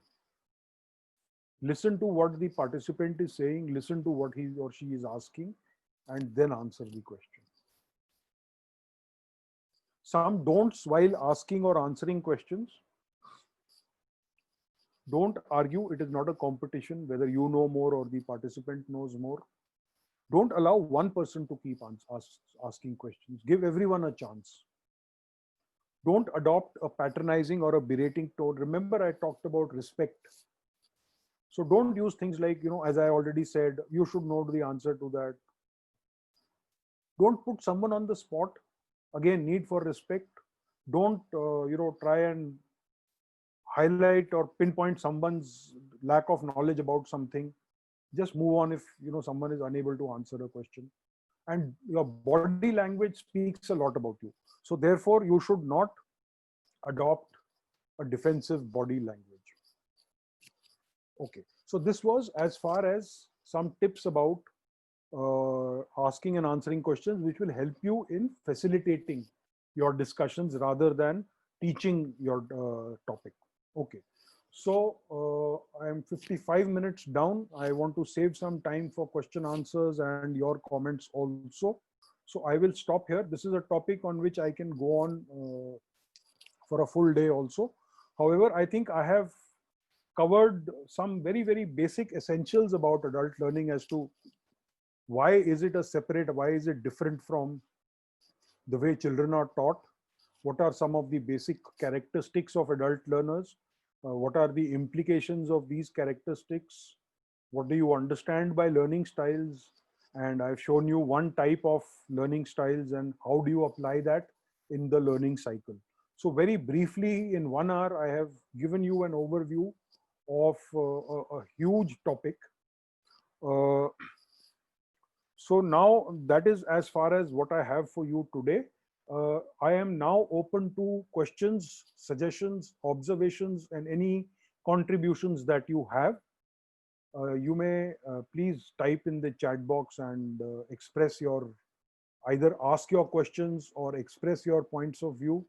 Listen to what the participant is saying, listen to what he or she is asking, and then answer the question. Some don'ts while asking or answering questions. Don't argue. It is not a competition whether you know more or the participant knows more. Don't allow one person to keep asking questions. Give everyone a chance. Don't adopt a patronizing or a berating tone. Remember, I talked about respect. So don't use things like, as I already said, you should know the answer to that. Don't put someone on the spot. Again, need for respect. Don't, try and highlight or pinpoint someone's lack of knowledge about something. Just move on if, someone is unable to answer a question. And your body language speaks a lot about you. So therefore, you should not adopt a defensive body language. Okay, so this was as far as some tips about asking and answering questions, which will help you in facilitating your discussions rather than teaching your topic. Okay, so I am 55 minutes down. I want to save some time for question answers and your comments also. So I will stop here. This is a topic on which I can go on for a full day also. However, I think I have covered some very, very basic essentials about adult learning as to why is it why is it different from the way children are taught? What are some of the basic characteristics of adult learners? What are the implications of these characteristics? What do you understand by learning styles? And I've shown you one type of learning styles and how do you apply that in the learning cycle. So very briefly, in 1 hour, I have given you an overview of a huge topic. So now that is as far as what I have for you today. I am now open to questions, suggestions, observations, and any contributions that you have. You may please type in the chat box and express either ask your questions or express your points of view.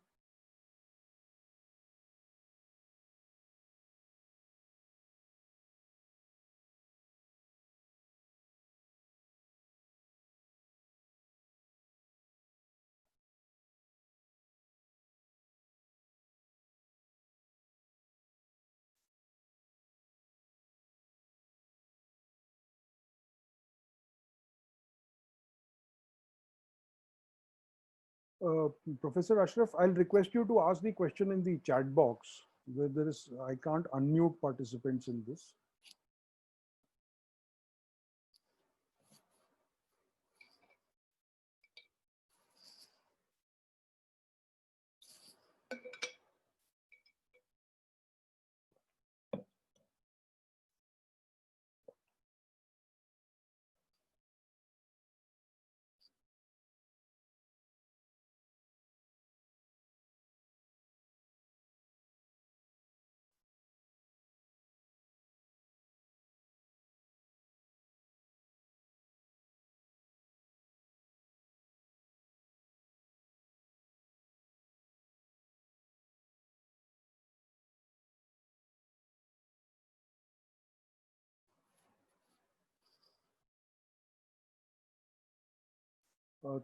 Professor Ashraf, I'll request you to ask the question in the chat box. I can't unmute participants in this.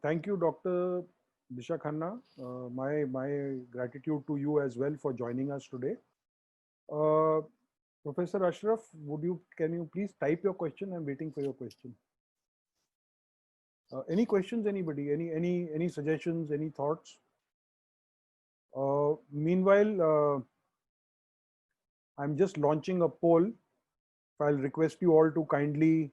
Thank you, Dr. Disha Khanna. My gratitude to you as well for joining us today. Uh, Professor Ashraf, can you please type your question? I'm waiting for your question. Any questions, anybody? Any suggestions? Any thoughts? Meanwhile, I'm just launching a poll. I'll request you all to kindly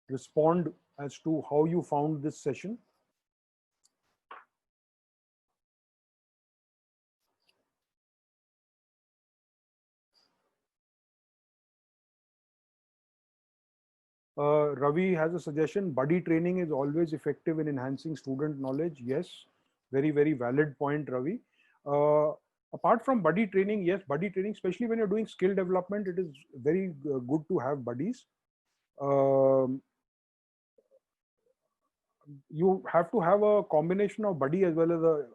respond as to how you found this session. Ravi has a suggestion. Buddy training is always effective in enhancing student knowledge. Yes, very valid point, Ravi. Uh, Apart from buddy training, yes, buddy training, especially when you're doing skill development, it is very good to have buddies. Um, you have to have a combination of buddy as well as a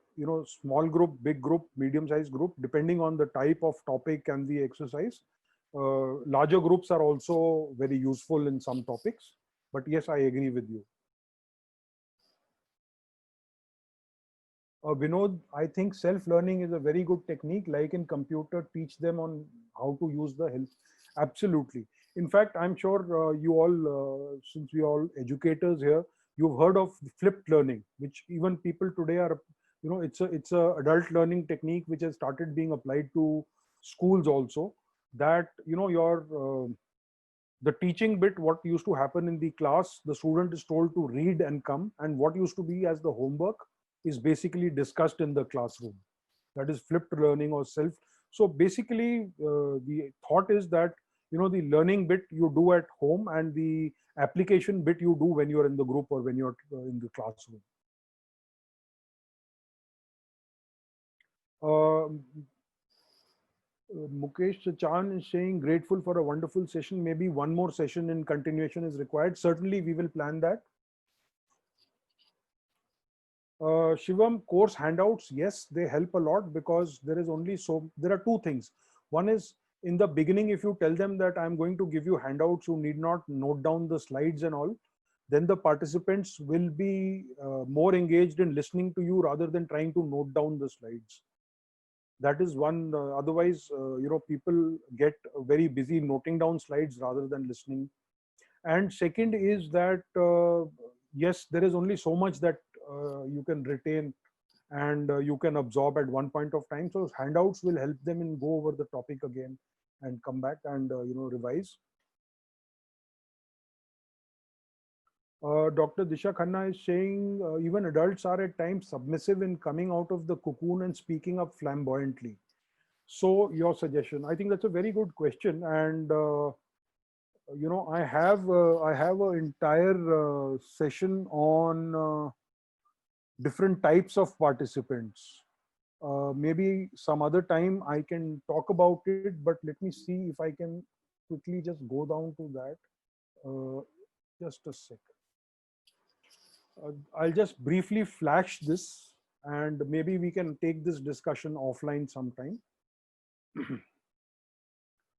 small group, big group, medium-sized group, depending on the type of topic and the exercise. Larger groups are also very useful in some topics, but yes, I agree with you. Vinod, I think self-learning is a very good technique. Like in computer, teach them on how to use the help. Absolutely. In fact, I'm sure you all, since we all educators here, you've heard of flipped learning, which even people today are, it's a adult learning technique which has started being applied to schools also. That your the teaching bit, what used to happen in the class, the student is told to read and come, and what used to be as the homework is basically discussed in the classroom. That is flipped learning or self. So basically, the thought is that the learning bit you do at home, and the application bit you do when you're in the group or when you're in the classroom. Mukesh Chan is saying grateful for a wonderful session. Maybe one more session in continuation is required. Certainly, we will plan that. Shivam, course handouts, yes, they help a lot because there are two things. One is, in the beginning, if you tell them that I'm going to give you handouts, you need not note down the slides and all, then the participants will be more engaged in listening to you rather than trying to note down the slides. That is one. Otherwise, people get very busy noting down slides rather than listening. And second is that, yes, there is only so much that you can retain and you can absorb at one point of time. So handouts will help them in go over the topic again and come back and revise. Dr. Disha Khanna is saying even adults are at times submissive in coming out of the cocoon and speaking up flamboyantly. So your suggestion, I think that's a very good question, and I have an entire session on different types of participants. Maybe some other time I can talk about it, but let me see if I can quickly just go down to that. Just a sec. I'll just briefly flash this, and maybe we can take this discussion offline sometime.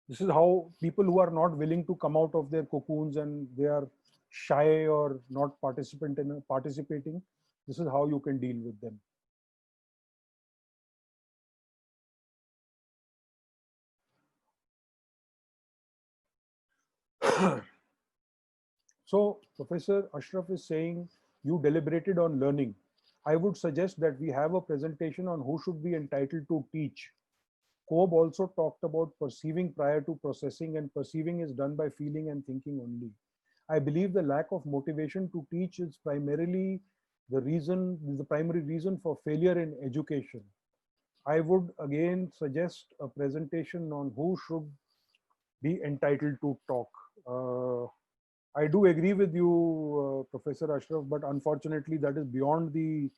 This is how people who are not willing to come out of their cocoons and they are shy or not participating. This is how you can deal with them. So Professor Ashraf is saying you deliberated on learning. I would suggest that we have a presentation on who should be entitled to teach. Cobb also talked about perceiving prior to processing, and perceiving is done by feeling and thinking only. I believe the lack of motivation to teach is the primary reason for failure in education. I would again suggest a presentation on who should be entitled to talk. I do agree with you, Professor Ashraf, but unfortunately, that is beyond the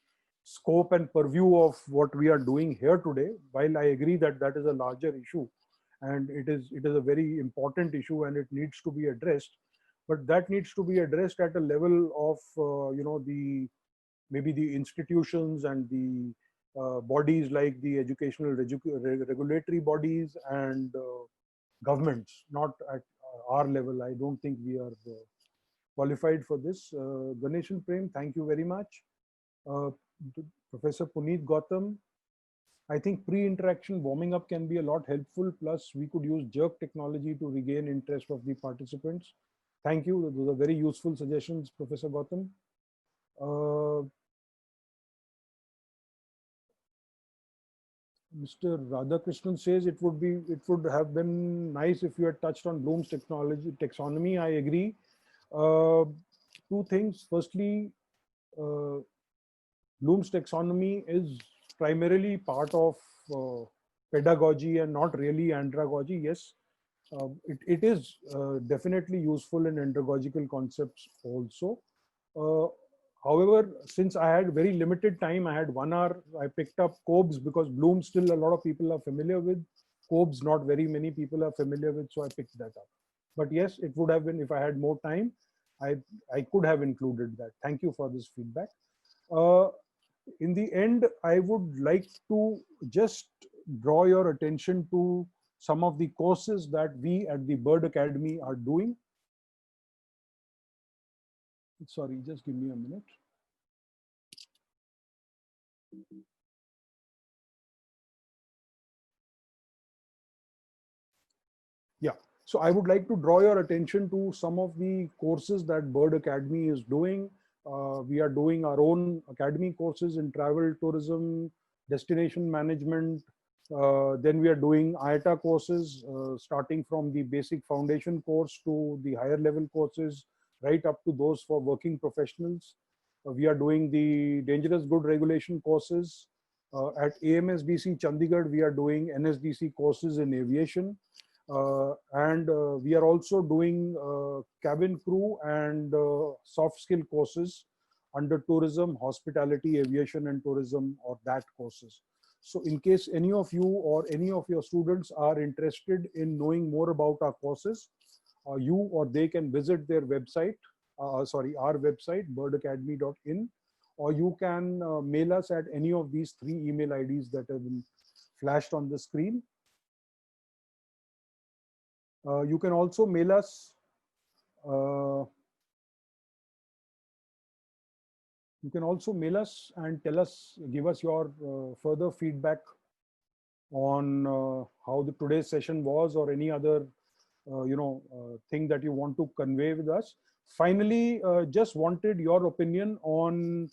scope and purview of what we are doing here today. While I agree that that is a larger issue, and it is a very important issue, and it needs to be addressed, but that needs to be addressed at a level of the maybe the institutions and the bodies like the educational regulatory bodies and governments, not at our level. I don't think we are qualified for this. Ganesh and Prem, thank you very much. Professor Puneet Gautam, I think pre-interaction warming up can be a lot helpful. Plus, we could use jerk technology to regain interest of the participants. Thank you. Those are very useful suggestions, Professor Gautam. Mr. Radhakrishnan says it would have been nice if you had touched on Bloom's taxonomy. I agree. Two things. Firstly, Bloom's taxonomy is primarily part of pedagogy and not really andragogy. Yes, it is definitely useful in andragogical concepts also. However, since I had very limited time, I had 1 hour, I picked up Cobb's because Bloom still a lot of people are familiar with. Cobb's not very many people are familiar with, so I picked that up. But yes, it would have been, if I had more time, I could have included that. Thank you for this feedback. In the end, I would like to just draw your attention to some of the courses that we at the Bird Academy are doing. Sorry, just give me a minute. Yeah, so I would like to draw your attention to some of the courses that Bird Academy is doing. We are doing our own academy courses in travel, tourism, destination management. Then we are doing IATA courses, starting from the basic foundation course to the higher level courses, right up to those for working professionals. We are doing the dangerous good regulation courses. At AMSDC Chandigarh, we are doing NSDC courses in aviation. And we are also doing cabin crew and soft skill courses under tourism, hospitality, aviation and tourism, or that courses. So in case any of you or any of your students are interested in knowing more about our courses, you or they can visit their website, our website, birdacademy.in, or you can mail us at any of these 3 email IDs that have been flashed on the screen. You can also mail us. You can also mail us and give us your further feedback on how today's session was, or any other thing that you want to convey with us. Finally, just wanted your opinion on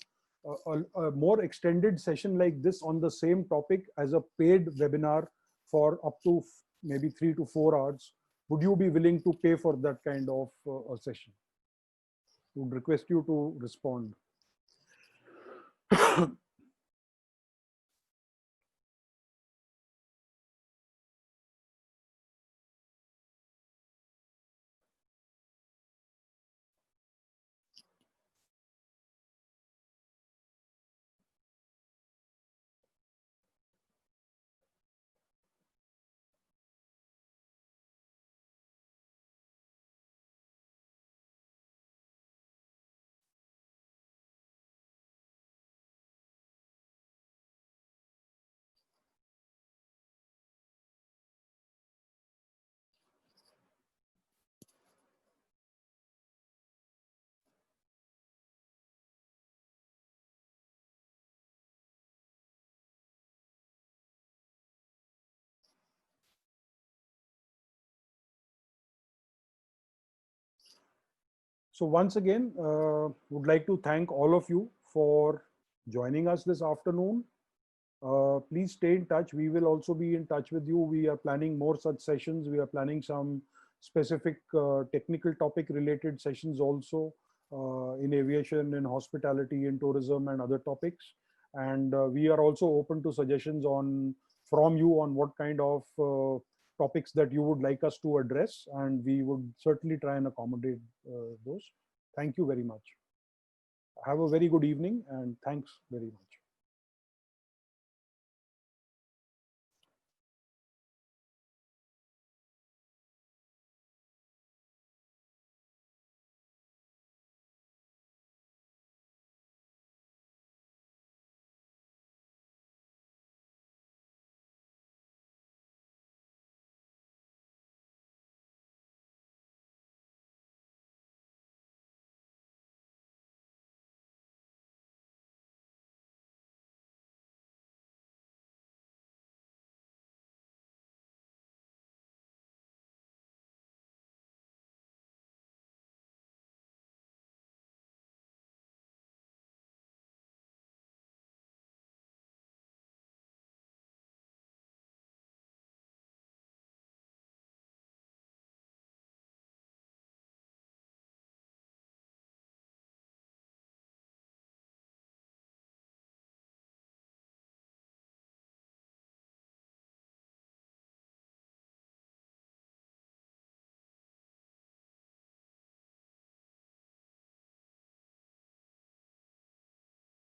a more extended session like this on the same topic as a paid webinar for up to maybe 3 to 4 hours. Would you be willing to pay for that kind of a session? I would request you to respond. So once again, would like to thank all of you for joining us this afternoon. Please stay in touch. We will also be in touch with you. We are planning more such sessions. We are planning some specific technical topic related sessions also in aviation, in hospitality, in tourism and other topics. And we are also open to suggestions from you on what kind of topics that you would like us to address, and we would certainly try and accommodate those. Thank you very much. Have a very good evening, and thanks very much.